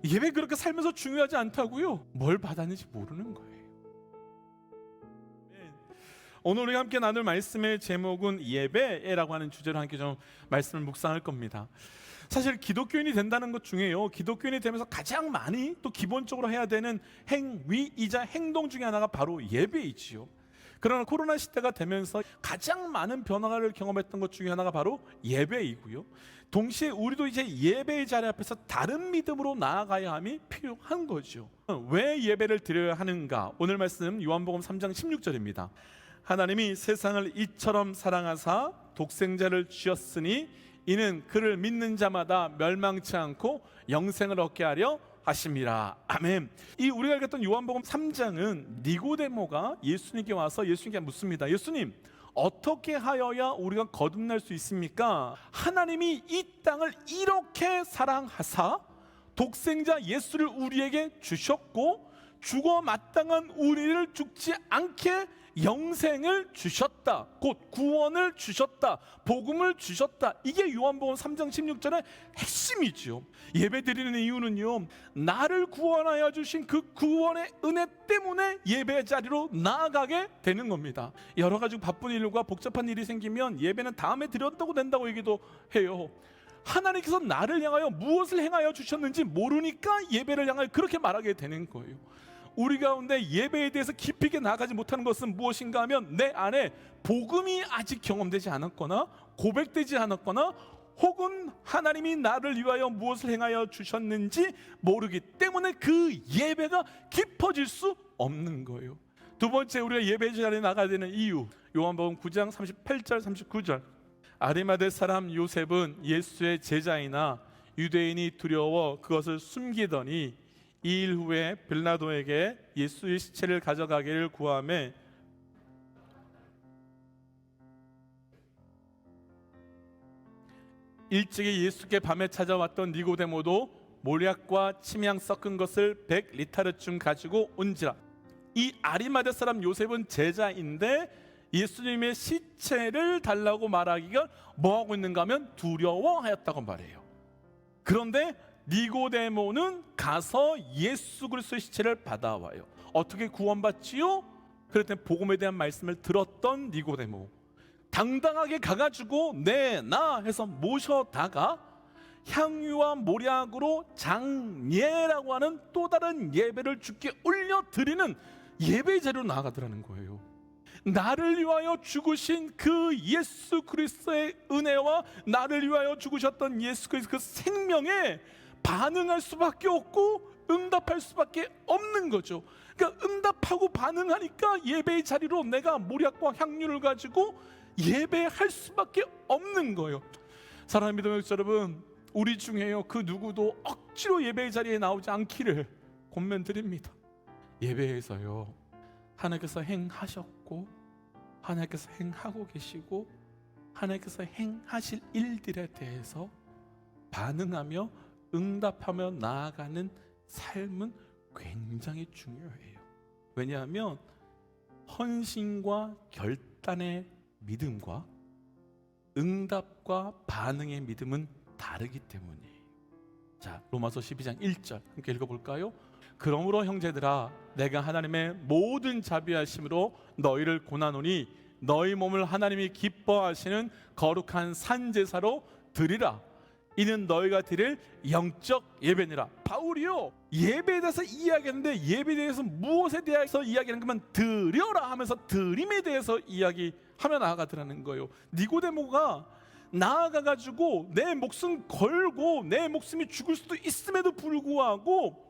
예배 그렇게 살면서 중요하지 않다고요? 뭘 받았는지 모르는 거예요. 오늘 우리가 함께 나눌 말씀의 제목은 예배라고 하는 주제로 함께 좀 말씀을 묵상할 겁니다. 사실 기독교인이 된다는 것 중에요, 기독교인이 되면서 가장 많이 또 기본적으로 해야 되는 행위이자 행동 중에 하나가 바로 예배이지요. 그러나 코로나 시대가 되면서 가장 많은 변화를 경험했던 것 중에 하나가 바로 예배이고요. 동시에 우리도 이제 예배의 자리 앞에서 다른 믿음으로 나아가야 함이 필요한 거죠. 왜 예배를 드려야 하는가? 오늘 말씀 요한복음 3장 16절입니다. 하나님이 세상을 이처럼 사랑하사 독생자를 주셨으니 이는 그를 믿는 자마다 멸망치 않고 영생을 얻게 하려 하심이라. 아멘. 이 우리가 읽었던 요한복음 3장은 니고데모가 예수님께 와서 예수님께 묻습니다. 예수님, 어떻게 하여야 우리가 거듭날 수 있습니까? 하나님이 이 땅을 이렇게 사랑하사 독생자 예수를 우리에게 주셨고 죽어 마땅한 우리를 죽지 않게 영생을 주셨다, 곧 구원을 주셨다, 복음을 주셨다. 이게 요한복음 3장 16절의 핵심이죠. 예배 드리는 이유는요, 나를 구원하여 주신 그 구원의 은혜 때문에 예배 자리로 나아가게 되는 겁니다. 여러 가지 바쁜 일과 복잡한 일이 생기면 예배는 다음에 드렸다고 된다고 얘기도 해요. 하나님께서 나를 향하여 무엇을 행하여 주셨는지 모르니까 예배를 향하여 그렇게 말하게 되는 거예요. 우리 가운데 예배에 대해서 깊이 있게 나아가지 못하는 것은 무엇인가 하면 내 안에 복음이 아직 경험되지 않았거나 고백되지 않았거나 혹은 하나님이 나를 위하여 무엇을 행하여 주셨는지 모르기 때문에 그 예배가 깊어질 수 없는 거예요. 두 번째, 우리가 예배 자리에 나가야 되는 이유, 요한복음 9장 38절 39절. 아리마대 사람 요셉은 예수의 제자이나 유대인이 두려워 그것을 숨기더니 2일 후에 빌라도에게 예수의 시체를 가져가기를 구하매 일찍이 예수께 밤에 찾아왔던 니고데모도 몰약과 침향 섞은 것을 100리타르쯤 가지고 온지라. 이 아리마대 사람 요셉은 제자인데 예수님의 시체를 달라고 말하기가 뭐하고 있는가 하면 두려워하였다고 말해요. 그런데 니고데모는 가서 예수 그리스도의 시체를 받아와요. 어떻게 구원받지요? 그랬더니 복음에 대한 말씀을 들었던 니고데모 당당하게 가가지고 나 해서 모셔다가 향유와 모략으로 장례라고 하는 또 다른 예배를 주께 올려드리는 예배 자리로 나아가더라는 거예요. 나를 위하여 죽으신 그 예수 그리스도의 은혜와 나를 위하여 죽으셨던 예수 그리스도 그 생명에 반응할 수밖에 없고 응답할 수밖에 없는 거죠. 그러니까 응답하고 반응하니까 예배의 자리로 내가 모략과 향유를 가지고 예배할 수밖에 없는 거예요. 사랑하는 믿음의 여러분, 우리 중에요, 그 누구도 억지로 예배의 자리에 나오지 않기를 권면드립니다. 예배에서요, 하나님께서 행하셨고 하나님께서 행하고 계시고 하나님께서 행하실 일들에 대해서 반응하며 응답하며 나아가는 삶은 굉장히 중요해요. 왜냐하면 헌신과 결단의 믿음과 응답과 반응의 믿음은 다르기 때문이에요. 자, 로마서 12장 1절 함께 읽어볼까요? 그러므로 형제들아, 내가 하나님의 모든 자비하심으로 너희를 고나노니 너희 몸을 하나님이 기뻐하시는 거룩한 산제사로 드리라. 이는 너희가 드릴 영적 예배니라. 바울이요, 예배에 대해서 이야기하는데 예배에 대해서 무엇에 대해서 이야기하는 것만 드려라 하면서 드림에 대해서 이야기하며 나아가더라는 거예요. 니고데모가 나아가가지고 내 목숨 걸고 내 목숨이 죽을 수도 있음에도 불구하고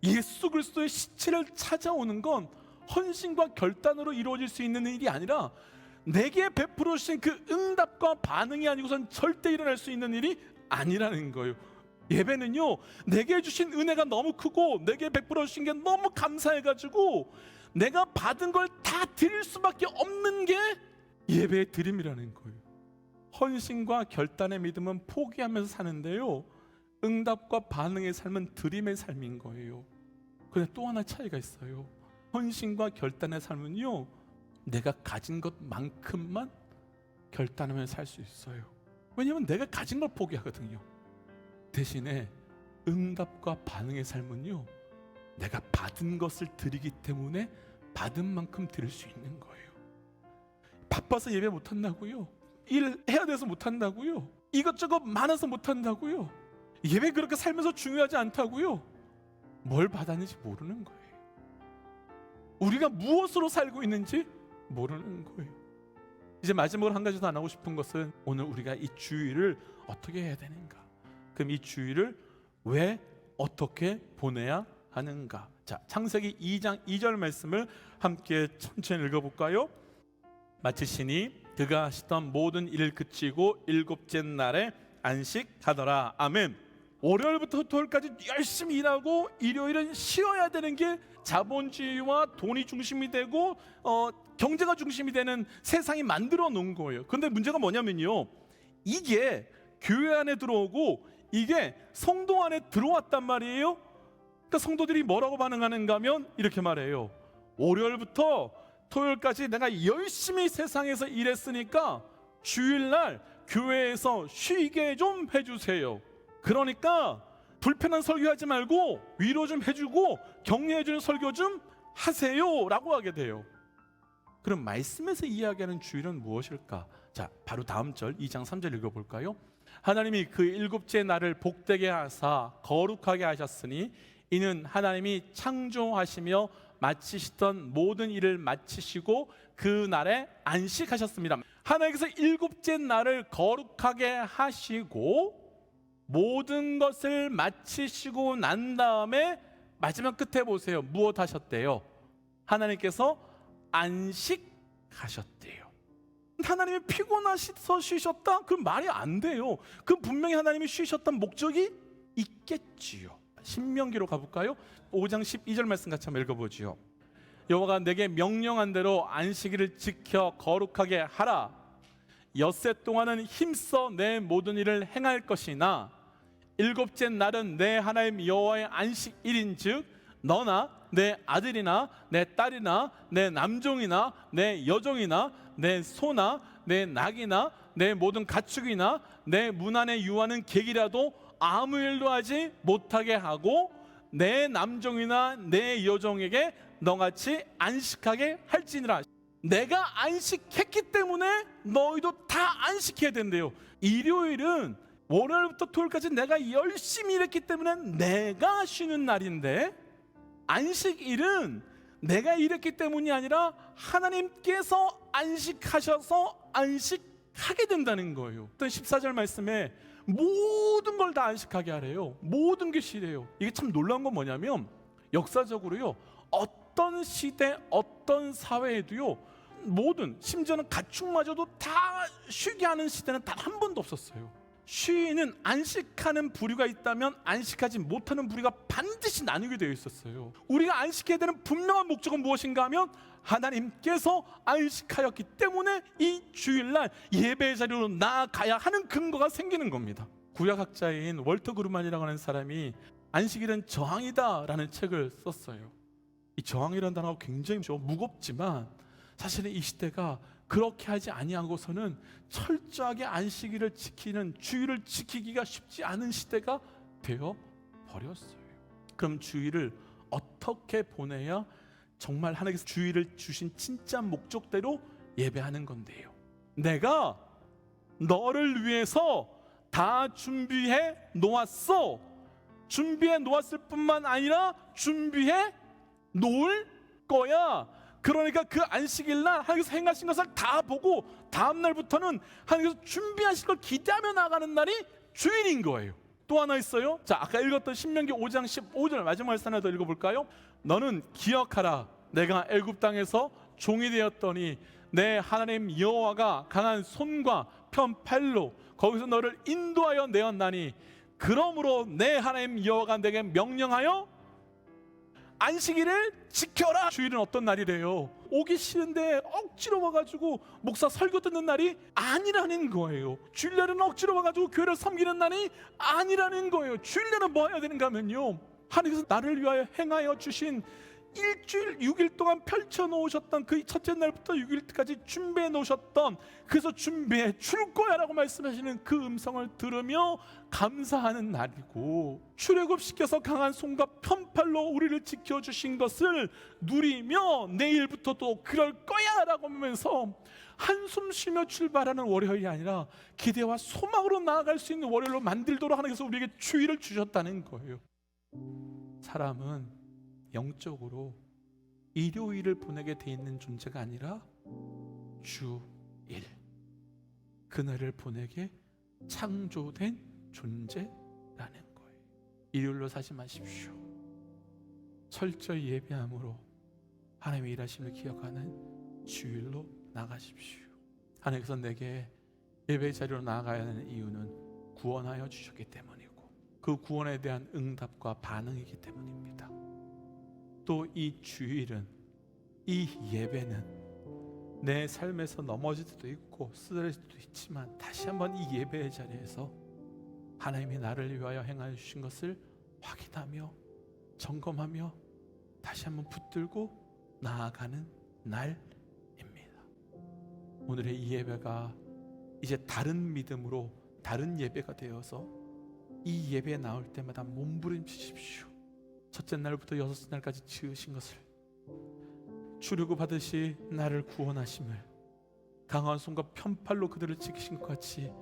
예수 그리스도의 시체를 찾아오는 건 헌신과 결단으로 이루어질 수 있는 일이 아니라 내게 베풀어 주신 그 응답과 반응이 아니고선 절대 일어날 수 있는 일이 아니라는 거예요. 예배는요, 내게 주신 은혜가 너무 크고 내게 베풀어 주신 게 너무 감사해가지고 내가 받은 걸 다 드릴 수밖에 없는 게 예배의 드림이라는 거예요. 헌신과 결단의 믿음은 포기하면서 사는데요, 응답과 반응의 삶은 드림의 삶인 거예요. 그런데 또 하나 차이가 있어요. 헌신과 결단의 삶은요, 내가 가진 것만큼만 결단하며 살 수 있어요. 왜냐하면 내가 가진 걸 포기하거든요. 대신에 응답과 반응의 삶은요, 내가 받은 것을 드리기 때문에 받은 만큼 드릴 수 있는 거예요. 바빠서 예배 못 한다고요? 일 해야 돼서 못 한다고요? 이것저것 많아서 못 한다고요? 예배 그렇게 살면서 중요하지 않다고요? 뭘 받았는지 모르는 거예요. 우리가 무엇으로 살고 있는지 모르는 거예요. 이제 마지막으로 한 가지 더 나누고 싶은 것은, 오늘 우리가 이 주일을 어떻게 해야 되는가? 그럼 이 주일을 왜 어떻게 보내야 하는가? 자, 창세기 2장 2절 말씀을 함께 천천히 읽어볼까요? 마치시니 그가 하시던 모든 일을 그치고 일곱째 날에 안식하더라. 아멘. 월요일부터 토요일까지 열심히 일하고 일요일은 쉬어야 되는 게 자본주의와 돈이 중심이 되고 경제가 중심이 되는 세상이 만들어 놓은 거예요. 그런데 문제가 뭐냐면요, 이게 교회 안에 들어오고 이게 성도 안에 들어왔단 말이에요. 그러니까 성도들이 뭐라고 반응하는가 하면 이렇게 말해요. 월요일부터 토요일까지 내가 열심히 세상에서 일했으니까 주일날 교회에서 쉬게 좀 해주세요. 그러니까 불편한 설교하지 말고 위로 좀 해주고 격려해주는 설교 좀 하세요 라고 하게 돼요. 그럼 말씀에서 이야기하는 주일은 무엇일까? 자, 바로 다음 절 2장 3절 읽어볼까요? 하나님이 그 일곱째 날을 복되게 하사 거룩하게 하셨으니 이는 하나님이 창조하시며 마치시던 모든 일을 마치시고 그 날에 안식하셨습니다. 하나님께서 일곱째 날을 거룩하게 하시고 모든 것을 마치시고 난 다음에 마지막 끝에 보세요. 무엇 하셨대요? 하나님께서 안식하셨대요. 하나님이 피곤하셔서 쉬셨다? 그럼 말이 안 돼요. 그 분명히 하나님이 쉬셨던 목적이 있겠지요. 신명기로 가볼까요? 5장 12절 말씀 같이 한번 읽어보지요. 여호와가 내게 명령한 대로 안식일을 지켜 거룩하게 하라. 엿새 동안은 힘써 내 모든 일을 행할 것이나 일곱째 날은 내 하나님 여호와의 안식일인즉 너나 내 아들이나 내 딸이나 내 남종이나 내 여종이나 내 소나 내 낙이나 내 모든 가축이나 내 문 안에 유하는 객이라도 아무 일도 하지 못하게 하고 내 남종이나 내 여종에게 너같이 안식하게 할지니라. 내가 안식했기 때문에 너희도 다 안식해야 된대요. 일요일은 월요일부터 토요일까지 내가 열심히 일했기 때문에 내가 쉬는 날인데, 안식일은 내가 일했기 때문이 아니라 하나님께서 안식하셔서 안식하게 된다는 거예요. 14절 말씀에 모든 걸 다 안식하게 하래요. 모든 게 쉬래요. 이게 참 놀라운 건 뭐냐면, 역사적으로요, 어떤 시대 어떤 사회에도요, 모든, 심지어는 가축마저도 다 쉬게 하는 시대는 단 한 번도 없었어요. 쉬는, 안식하는 부류가 있다면 안식하지 못하는 부류가 반드시 나누게 되어 있었어요. 우리가 안식해야 되는 분명한 목적은 무엇인가 하면 하나님께서 안식하였기 때문에 이 주일날 예배 자리로 나아가야 하는 근거가 생기는 겁니다. 구약학자인 월터 그루만이라고 하는 사람이 안식일은 저항이다 라는 책을 썼어요. 이 저항이라는 단어가 굉장히 무겁지만 사실은 이 시대가 그렇게 하지 아니하고서는 철저하게 안식일을 지키는, 주일을 지키기가 쉽지 않은 시대가 되어 버렸어요. 그럼 주일을 어떻게 보내야 정말 하나님께서 주일을 주신 진짜 목적대로 예배하는 건데요? 내가 너를 위해서 다 준비해 놓았어. 준비해 놓았을 뿐만 아니라 준비해 놓을 거야. 그러니까 그 안식일날 하나님께서 행하신 것을 다 보고 다음 날부터는 하나님께서 준비하실 걸 기대하며 나가는 날이 주일인 거예요. 또 하나 있어요. 자, 아까 읽었던 신명기 5장 15절 마지막 말씀 하나 더 읽어볼까요? 너는 기억하라. 내가 애굽 땅에서 종이 되었더니 내 하나님 여호와가 강한 손과 편 팔로 거기서 너를 인도하여 내었나니 그러므로 내 하나님 여호와가 내게 명령하여 안식일을 지켜라. 주일은 어떤 날이래요? 오기 싫은데 억지로 와가지고 목사 설교 듣는 날이 아니라는 거예요. 주일날은 억지로 와가지고 교회를 섬기는 날이 아니라는 거예요. 주일날은 뭐 해야 되는가 하면요, 하나님께서 나를 위하여 행하여 주신 일주일 6일 동안 펼쳐 놓으셨던 그 첫째 날부터 6일까지 준비해 놓으셨던, 그래서 준비해 줄 거야 라고 말씀하시는 그 음성을 들으며 감사하는 날이고, 출애굽시켜서 강한 손과 편팔로 우리를 지켜주신 것을 누리며 내일부터 또 그럴 거야 라고 하면서 한숨 쉬며 출발하는 월요일이 아니라 기대와 소망으로 나아갈 수 있는 월요일로 만들도록 하나님께서 우리에게 주의를 주셨다는 거예요. 사람은 영적으로 일요일을 보내게 돼 있는 존재가 아니라 주일, 그날을 보내게 창조된 존재라는 거예요. 일요일로 사지 마십시오. 철저히 예배함으로 하나님의 일하심을 기억하는 주일로 나가십시오. 하나님께서 내게 예배 자리로 나아가야 하는 이유는 구원하여 주셨기 때문이고, 그 구원에 대한 응답과 반응이기 때문입니다. 또 이 주일은, 이 예배는 내 삶에서 넘어질 수도 있고 쓰러질 수도 있지만 다시 한번 이 예배의 자리에서 하나님이 나를 위하여 행하여 주신 것을 확인하며 점검하며 다시 한번 붙들고 나아가는 날입니다. 오늘의 이 예배가 이제 다른 믿음으로 다른 예배가 되어서 이 예배에 나올 때마다 몸부림치십시오. 첫째 날부터 여섯째 날까지 지으신 것을, 출애굽하듯이 나를 구원하심을, 강한 손과 편팔로 그들을 지키신 것 같이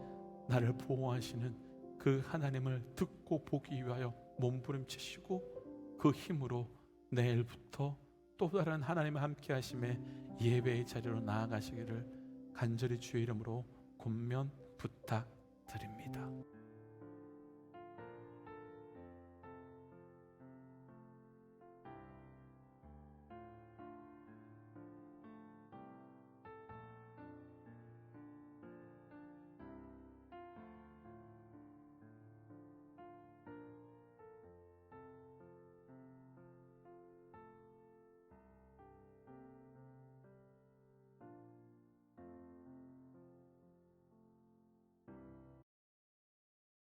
나를 보호하시는 그 하나님을 듣고 보기 위하여 몸부림치시고 그 힘으로 내일부터 또 다른 하나님의 함께 하심에 예배의 자리로 나아가시기를 간절히 주의 이름으로 권면 부탁드립니다.